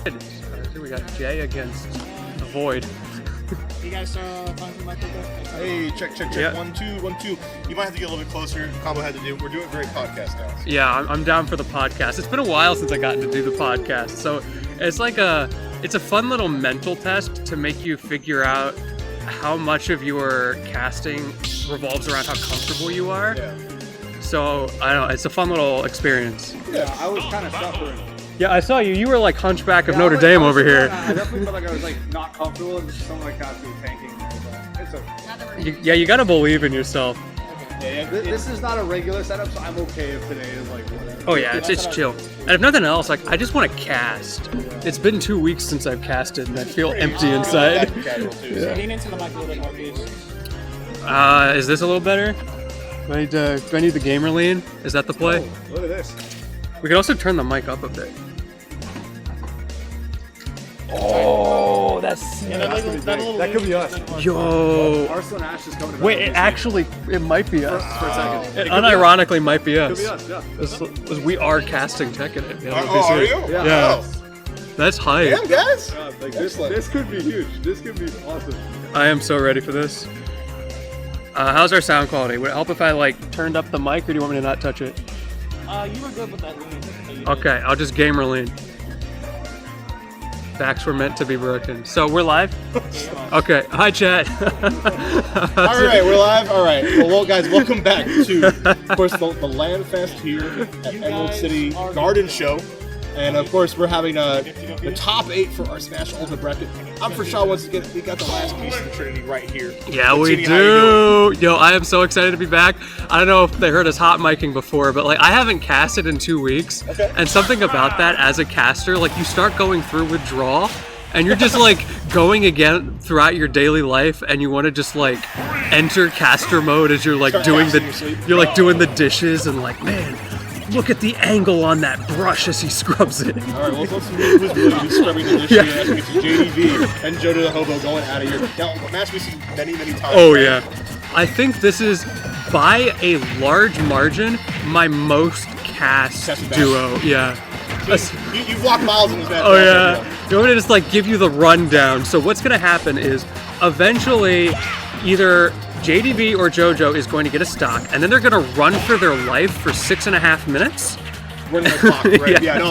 Here we got Jay against the Void. You guys find some mic right there? Hey, check. Yeah. 1, 2, 1, 2. You might have to get a little bit closer. Combo had to do. We're doing a great podcast now. Yeah, I'm down for the podcast. It's been a while since I gotten to do the podcast, so it's like it's a fun little mental test to make you figure out how much of your casting revolves around how comfortable you are. Yeah. So I don't know, it's a fun little experience. Yeah, I was kind of suffering. Yeah, I saw you. You were like Hunchback of Notre Dame over here. I definitely felt like I was like not comfortable, and some of my casting was tanking. It's okay. You gotta believe in yourself. This is not a regular setup, so I'm okay if today is like whatever. Oh yeah, it's chill. And if nothing else, like I just want to cast. It's been 2 weeks since I've casted, and I feel empty inside. Lean into the mic a little bit more, please. Is this a little better? Do I need the gamer lean? Is that the play? Oh, look at this. We could also turn the mic up a bit. Oh, that's That could be us. yo. Arsenal and Ash is coming to It might be us. for a second. It unironically might be us. Could be us, yeah. We are casting Tekken. Yeah, Are you? Yeah. That's hype. Damn, guys. Like this could be huge. This could be awesome. I am so ready for this. How's our sound quality? Would it help if I like turned up the mic, or do you want me to not touch it? You were good with that lean. Okay, I'll just gamer lean. Backs were meant to be broken. So we're live? Okay, hi chat. All right, we're live. All right. Well, guys, welcome back to, of course, the LANFEST here at Emerald City Garden Show. And of course, we're having the top 8 for our Smash Ultimate bracket. I'm for sure once again, we got the last piece of the Trinity right here. Yeah, we Tini, how you do. Yo, I am so excited to be back. I don't know if they heard us hot micing before, but like I haven't casted in 2 weeks. Okay. And something about that as a caster, like you start going through withdrawal and you're just like going again throughout your daily life, and you want to just like enter caster mode as you're like doing the dishes and like, man, look at the angle on that brush as he scrubs it. All right, well, let's see who's really scrubbing the dish here. I think it's JDV and JoJoDaHoBo going out of here. Now, a match we've seen many times. Oh, right? yeah. I think this is, by a large margin, my most cast duo. Yeah. You've walked miles in this match. Oh, yeah. You want me to just like give you the rundown? So what's going to happen is eventually either JDV or JoJo is going to get a stock, and then they're going to run for their life for 6.5 minutes. Running the clock, right? Yeah. Yeah, no,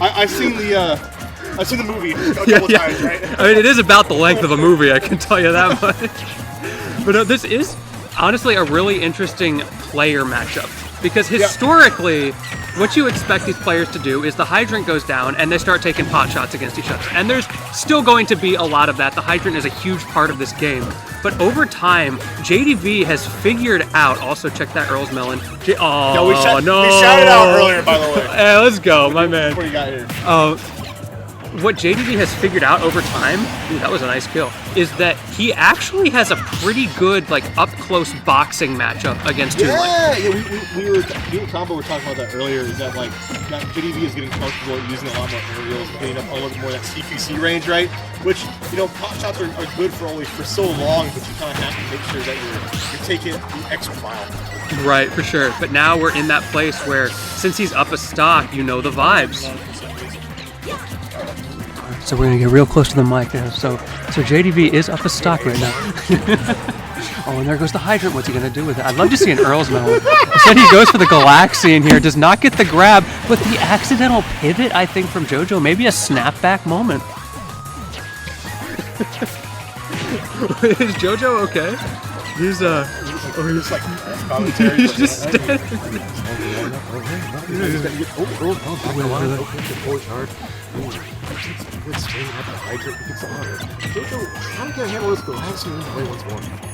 I've seen the movie a couple times, right? I mean, it is about the length of a movie, I can tell you that much. But no, this is honestly a really interesting player matchup, because historically, what you expect these players to do is the hydrant goes down and they start taking pot shots against each other. And there's still going to be a lot of that. The hydrant is a huge part of this game. But over time, JDV has figured out, also check that Earl's Melon. We shouted out earlier, by the way. Hey, let's go, my man. Before you got here. What JDV has figured out over time, ooh, that was a nice kill, is that he actually has a pretty good like up-close boxing matchup against Toon. We were Combo were talking about that earlier, is that like that JDV is getting comfortable using a lot more aerials, getting up a little bit more of that CQC range, right? Which, you know, pop shots are good for so long, but you kind of have to make sure that you're taking the extra mile. Right, for sure. But now we're in that place where, since he's up a stock, you know the vibes. So we're gonna get real close to the mic now. So JDV is up a stock right now. Oh, and there goes the hydrant. What's he gonna do with it? I'd love to see an Earl's Melon. Instead, he goes for the Galaxian here. Does not get the grab, but the accidental pivot, I think, from JoJo. Maybe a snapback moment. Is JoJo okay? He's he's like commentary. He's just standing.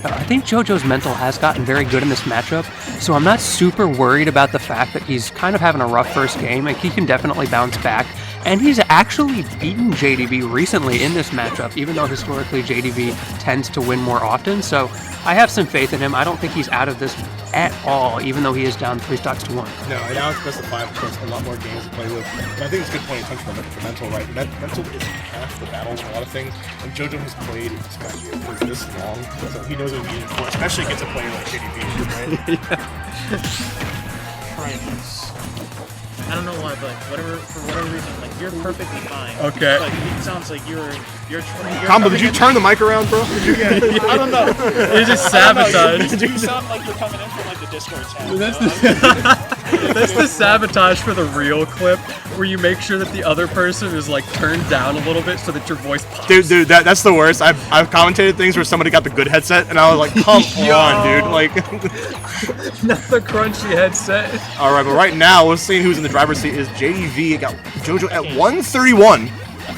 I think JoJo's mental has gotten very good in this matchup, so I'm not super worried about the fact that he's kind of having a rough first game, and he can definitely bounce back. And he's actually beaten JDV recently in this matchup, even though historically JDV tends to win more often. So I have some faith in him. I don't think he's out of this at all, even though he is down 3 stocks to 1. No, and now it's best of 5, of course, a lot more games to play with. And I think it's a good point in terms of the mental, right? Mental is half the battle in a lot of things. And JoJo has played Smash for this long, so he knows what he's in for, especially against a player like JDV, right? I don't know why, but for whatever reason, like you're perfectly fine. Okay. Like it sounds like you're Combo, did you turn the mic around, bro? I don't know. You just sabotaged. You sound like you're coming in from like the Discord channel. That's the sabotage for the real clip, where you make sure that the other person is like turned down a little bit so that your voice pops. Dude, that's the worst. I've commentated things where somebody got the good headset, and I was like, come on, dude. Like, not the crunchy headset. all right, but right now, we're seeing who's in the driver's seat is JDV. It got JoJo at 131.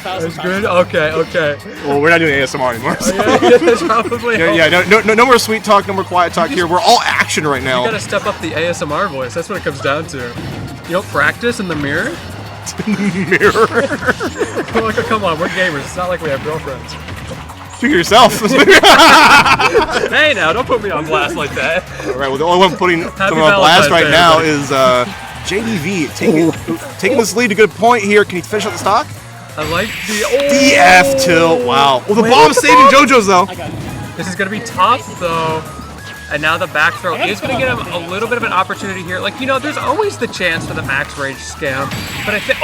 That's good. Okay. Well, we're not doing ASMR anymore. So. That's probably. No more sweet talk, no more quiet talk here. We're all action right now. You gotta step up the ASMR voice. That's what it comes down to. You don't practice in the mirror? Mirror. Like, come on, we're gamers. It's not like we have girlfriends. Speak for yourself. Hey, now don't put me on blast like that. All right. Well, the only one putting someone on blast right now is JDV taking this lead. A good point here. Can he finish out the stock? I like the DF tilt. Wow. Well, the bomb saving JoJo's though. This is gonna be tough though. And now the back throw is gonna get him a little bit of an opportunity here. Like, you know, there's always the chance for the max rage scam. But I think,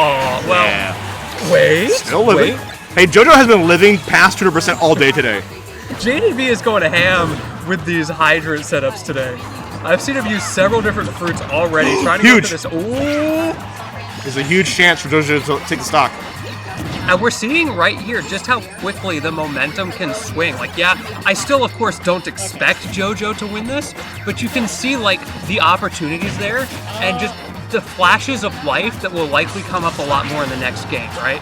wait. Still living. Hey, JoJo has been living past 200% all day today. JDV is going to ham with these hydrant setups today. I've seen him use several different fruits already, trying to get to this. Ooh. There's a huge chance for JoJo to take the stock. And we're seeing right here just how quickly the momentum can swing. Like, yeah, I still, of course, don't expect JoJo to win this, but you can see, like, the opportunities there and just the flashes of life that will likely come up a lot more in the next game, right?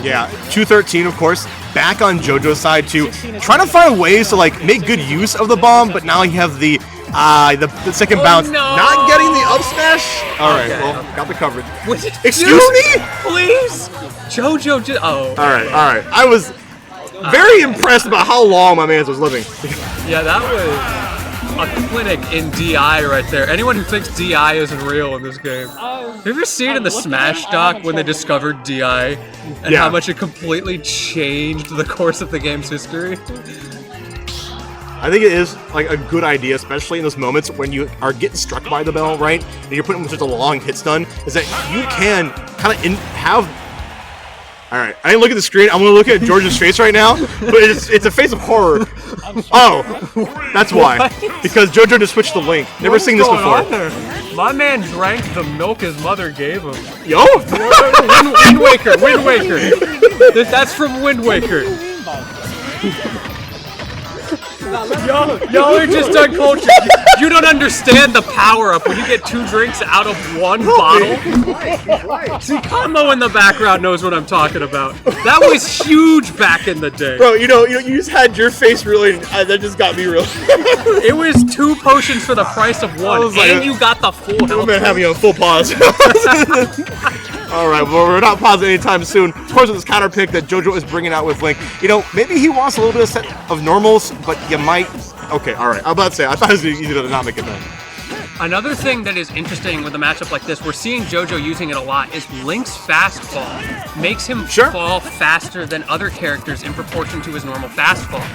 Yeah, 213, of course, back on JoJo's side too, trying to find ways to like make good use of the bomb, but now you have the second bounce, not getting the up smash. All right, well, got the coverage. Excuse me, please, JoJo. All right. I was very impressed about how long my man was living. Yeah, that was a clinic in DI right there. Anyone who thinks DI isn't real in this game. Have you ever seen in the Smash doc when they discovered DI and how much it completely changed the course of the game's history? I think it is like a good idea, especially in those moments when you are getting struck by the bell, right? And you're putting such a long hit stun, is that you can kind of have. All right, I didn't look at the screen. I'm gonna look at George's face right now, but it's a face of horror. Oh, that's why. Because JoJo just switched the link. Never seen this before. My man drank the milk his mother gave him. Yo! Wind Waker. That's from Wind Waker. Y'all are just uncultured. You don't understand the power up when you get 2 drinks out of 1 bottle. See, Combo in the background knows what I'm talking about. That was huge back in the day. Bro, you just had your face really, that just got me real. It was 2 potions for the price of 1, and you got the full health. I'm having a full pause. All right, well, we're not pausing anytime soon. Of course, with this counter pick that JoJo is bringing out with Link, maybe he wants a little bit of set of normals, but you might. Okay, all right. I'm about to say, I thought it was easy to not make it then. Another thing that is interesting with a matchup like this, we're seeing JoJo using it a lot, is Link's fast fall makes him fall faster than other characters in proportion to his normal fast fall,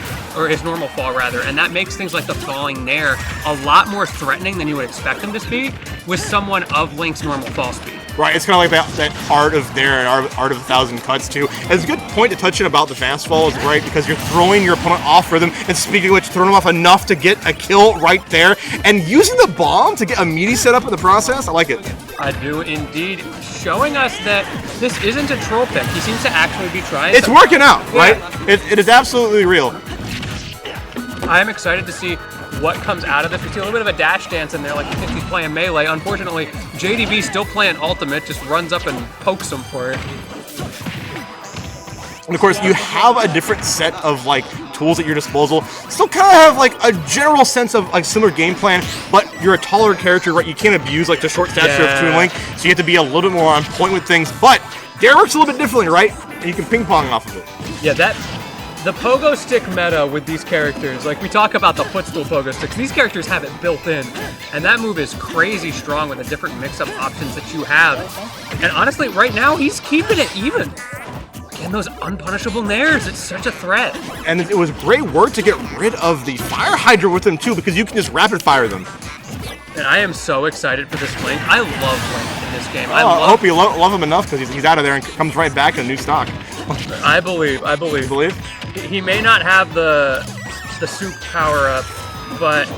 or his normal fall rather, and that makes things like the falling Nair a lot more threatening than you would expect them to be with someone of Link's normal fall speed. Right, it's kind of like that art of Nair and art of 1,000 cuts too. And it's a good point to touch in about the fast falls, right? Because you're throwing your opponent off rhythm, and speaking of which, throwing them off enough to get a kill right there, and using the bomb to get a meaty setup in the process. I like it. I do indeed, showing us that this isn't a troll pick. He seems to actually be trying. It's working out, right? It is absolutely real. I am excited to see what comes out of this. We see a little bit of a dash dance in there, like you think he's playing melee. Unfortunately, JDV still playing ultimate, just runs up and pokes him for it. And of course, you have a different set of like tools at your disposal. Still kind of have like a general sense of like similar game plan, but you're a taller character, right? You can't abuse like the short stature of Toon Link, so you have to be a little bit more on point with things. But Dare works a little bit differently, right? And you can ping pong off of it. Yeah, the pogo stick meta with these characters, like we talk about the footstool pogo sticks, these characters have it built in, and that move is crazy strong with the different mix-up options that you have. And honestly, right now, he's keeping it even. Again, those unpunishable nairs, it's such a threat. And it was great work to get rid of the fire hydra with them too, because you can just rapid fire them. And I am so excited for this Link. I love Link in this game. I hope you love him enough because he's out of there and comes right back in a new stock. I believe. You believe? He may not have the soup power-up, but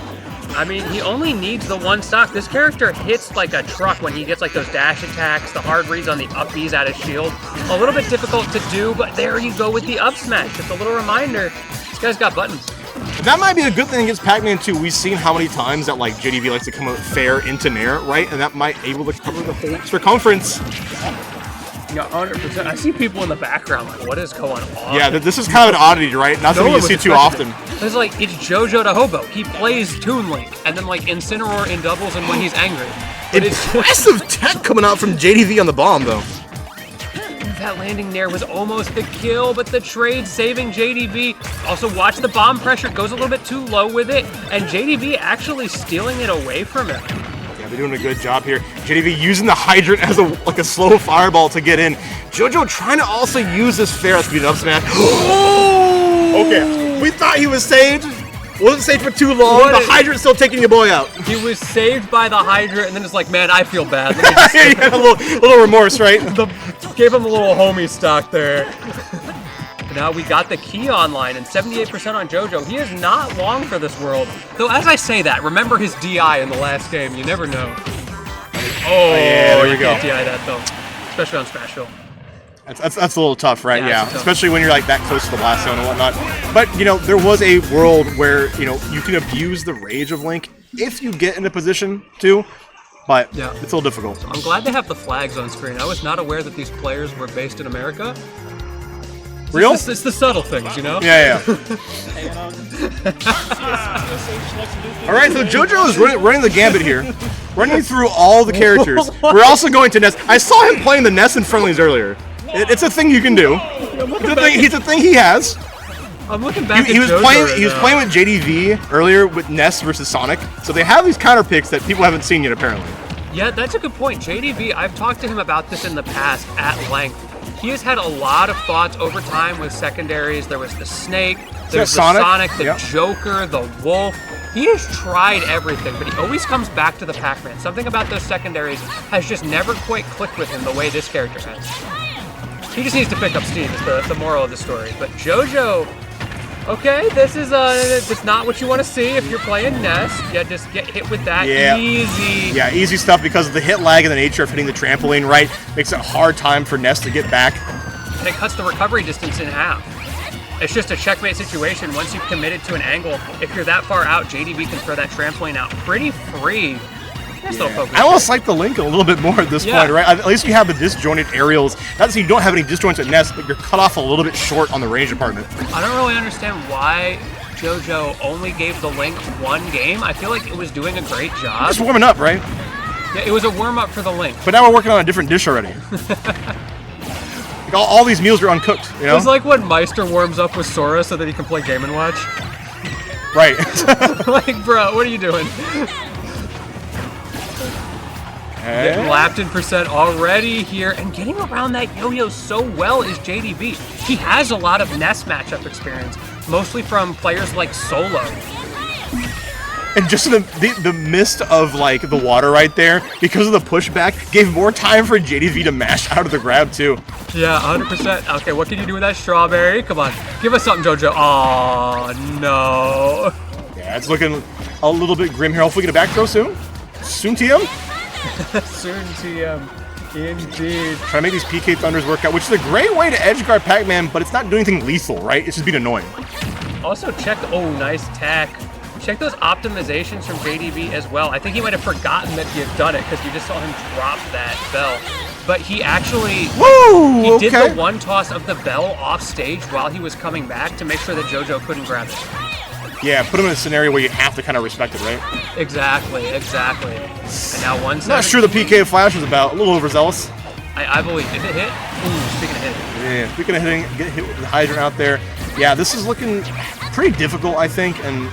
I mean, he only needs the one stock. This character hits like a truck when he gets like those dash attacks, the hard reads on the up Bs at his shield. A little bit difficult to do, but there you go with the up smash. Just a little reminder, this guy's got buttons. That might be a good thing against Pac-Man too. We've seen how many times that like JDV likes to come out fair into Nair, right? And that might able to cover the whole circumference. Yeah, 100%. I see people in the background like, what is going on? Yeah, this is kind of an oddity, right? Not something you see too often. It's like, it's JoJoDaHoBo. He plays Toon Link, and then like Incineroar in doubles and when he's angry. But impressive tech coming out from JDV on the bomb, though. That landing there was almost the kill, but the trade saving JDV. Also, watch the bomb pressure. Goes a little bit too low with it, and JDV actually stealing it away from him. Yeah, they're doing a good job here. JDV using the hydrant as a slow fireball to get in. JoJo trying to also use this fair speed up smash. Oh! Okay, we thought he was saved. Wasn't saved for too long. The hydrant's still taking your boy out. He was saved by the hydrant, and then it's like, man, I feel bad. Yeah, a little remorse, right? Gave him a little homie stock there. Now we got the key online, and 78% on JoJo. He is not long for this world. Though, as I say that, remember his DI in the last game. You never know. Oh, yeah, there we go. Can't DI that, though. Especially on Smashville. That's a little tough, right? Yeah. Tough. Especially when you're like that close to the blast zone and whatnot. But, you know, there was a world where, you know, you can abuse the rage of Link if you get in a position to. But yeah, it's a little difficult. I'm glad they have the flags on screen. I was not aware that these players were based in America. Real? It's the subtle things, you know? Yeah. All right, so JoJo is running the gambit here. Running through all the characters. We're also going to Ness. I saw him playing the Ness in friendlies earlier. It's a thing you can do. It's a thing he has. I'm looking back. He was playing with JDV earlier with Ness versus Sonic. So they have these counter picks that people haven't seen yet, apparently. Yeah, that's a good point. JDV, I've talked to him about this in the past at length. He has had a lot of thoughts over time with secondaries. There was the Snake, there's the Sonic, the Joker, the Wolf. He has tried everything, but he always comes back to the Pac-Man. Something about those secondaries has just never quite clicked with him the way this character has. He just needs to pick up steam, is the moral of the story. But JoJo, okay, this is it's not what you want to see if you're playing Ness. Yeah, just get hit with that easy. Yeah, easy stuff because of the hit lag and the nature of hitting the trampoline, right? Makes it a hard time for Ness to get back. And it cuts the recovery distance in half. It's just a checkmate situation. Once you've committed to an angle, if you're that far out, JDV can throw that trampoline out pretty free. I almost like the Link a little bit more at this point, right? At least you have the disjointed aerials. Not that you don't have any disjoints at Ness, but you're cut off a little bit short on the range department. I don't really understand why JoJo only gave the Link one game. I feel like it was doing a great job. Just warming up, right? Yeah, it was a warm-up for the Link. But now we're working on a different dish already. Like all these meals are uncooked, you know? It's like when Meister warms up with Sora so that he can play Game & Watch. Right. Like, bro, what are you doing? Getting lapped in percent already here, and getting around that yo-yo so well is JDV. He has a lot of Ness matchup experience, mostly from players like Solo. And just the mist of like the water right there, because of the pushback, gave more time for JDV to mash out of the grab too. Yeah, 100%. Okay, what can you do with that strawberry? Come on, give us something, JoJo. Oh no. Yeah, it's looking a little bit grim here. Hopefully get a back throw soon. Soon TM. Soon TM, indeed. Trying to make these PK Thunders work out, which is a great way to edge guard Pac-Man, but it's not doing anything lethal, right? It's just being annoying. Also check, oh, nice tech. Check those optimizations from JDV as well. I think he might have forgotten that he had done it because you just saw him drop that bell. But he actually did the one toss of the bell off stage while he was coming back to make sure that JoJo couldn't grab it. Yeah, put him in a scenario where you have to kind of respect it, right? Exactly. And now one not sure the PK Flash was about. A little overzealous. I believe. Did it hit? Ooh, speaking of hitting. Yeah, speaking of hitting, get hit with the hydrant out there. Yeah, this is looking pretty difficult, I think. And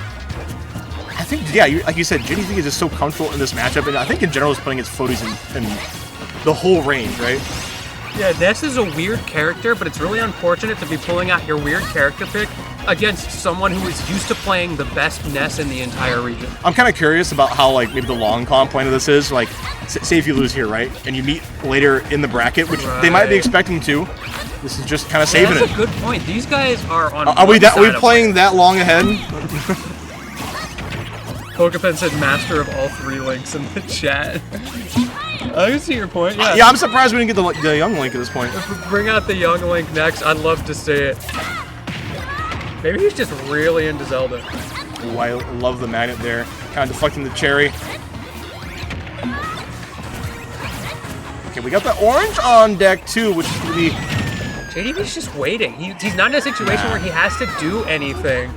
I think, like you said, JDV is just so comfortable in this matchup. And I think in general is putting his photos in the whole range, right? Yeah, Ness is a weird character, but it's really unfortunate to be pulling out your weird character pick against someone who is used to playing the best Ness in the entire region. I'm kind of curious about how, like, maybe the long con point of this is. Like, say if you lose here, right? And you meet later in the bracket, which they might be expecting to. This is just kind of saving that's it. That's a good point. These guys are on Are we playing that long ahead? Pokepen said master of all 3 links in the chat. I can see your point, yeah. Yeah, I'm surprised we didn't get the young Link at this point. If we bring out the young Link next, I'd love to see it. Maybe he's just really into Zelda. Ooh, I love the magnet there. Kind of deflecting the cherry. Okay, we got the orange on deck too, which is going to be... JDV's just waiting. He's not in a situation where he has to do anything.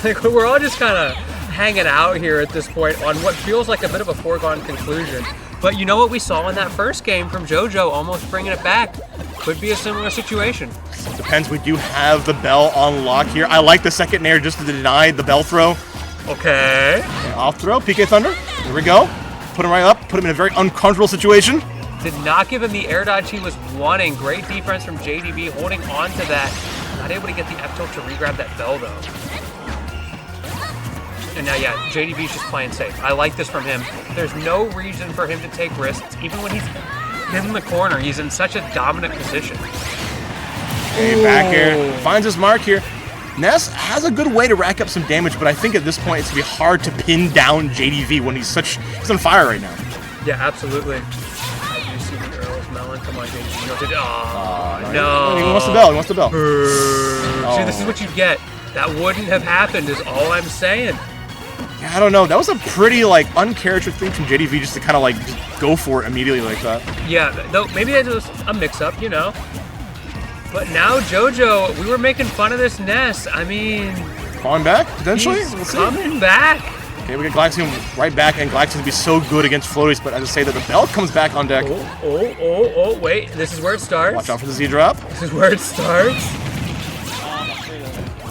Like, we're all just kind of hanging out here at this point on what feels like a bit of a foregone conclusion. But you know what we saw in that first game from JoJo, almost bringing it back? Could be a similar situation. Depends. We do have the bell on lock here. I like the second nair just to deny the bell throw. Okay. Off throw, PK Thunder. Here we go. Put him right up. Put him in a very uncomfortable situation. Did not give him the air dodge he was wanting. Great defense from JDV, holding on to that. Not able to get the F-tilt to re-grab that bell, though. And now, yeah, JDV's just playing safe. I like this from him. There's no reason for him to take risks. Even when he's in the corner, he's in such a dominant position. Okay, back air. Finds his mark here. Ness has a good way to rack up some damage, but I think at this point it's going to be hard to pin down JDV when he's on fire right now. Yeah, absolutely. I do see the Earl's Melon. Come on, JDV. Oh, no. He wants the bell. He wants the bell. See, this is what you get. That wouldn't have happened is all I'm saying. Yeah, I don't know. That was a pretty, like, uncharacteristic thing from JDV just to kind of, like, just go for it immediately like that. Yeah, though maybe that was a mix-up, you know. But now JoJo, we were making fun of this Ness. I mean... Falling back, potentially? He's coming back. Okay, we got Glaxium right back, and Glaxium's going to be so good against floaties, but I just say that the bell comes back on deck. Oh, wait. This is where it starts. Watch out for the Z-drop. This is where it starts.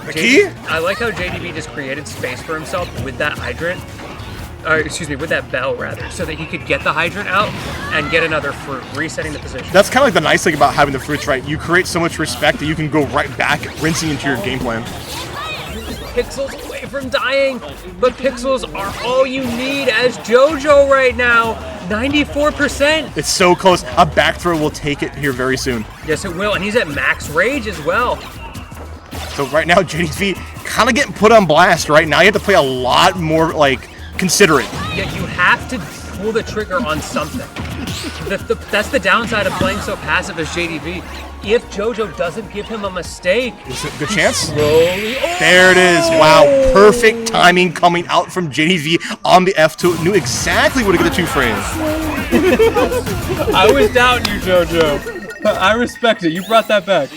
The key? I like how JDV just created space for himself with that hydrant. Or, excuse me, with that bell, rather, so that he could get the hydrant out and get another fruit, resetting the position. That's kind of like the nice thing about having the fruits, right? You create so much respect that you can go right back, rinsing into your game plan. Pixels away from dying, but pixels are all you need as JoJo right now. 94%. It's so close. A back throw will take it here very soon. Yes, it will, and he's at max rage as well. So right now, JDV kind of getting put on blast right now. You have to play a lot more, like, considerate. Yet you have to pull the trigger on something. That's the downside of playing so passive as JDV. If JoJo doesn't give him a mistake, is it a good chance? Slowly, there it is. Wow, perfect timing coming out from JDV on the F2. Knew exactly where to get the 2 frames. I was doubting you, JoJo. I respect it. You brought that back.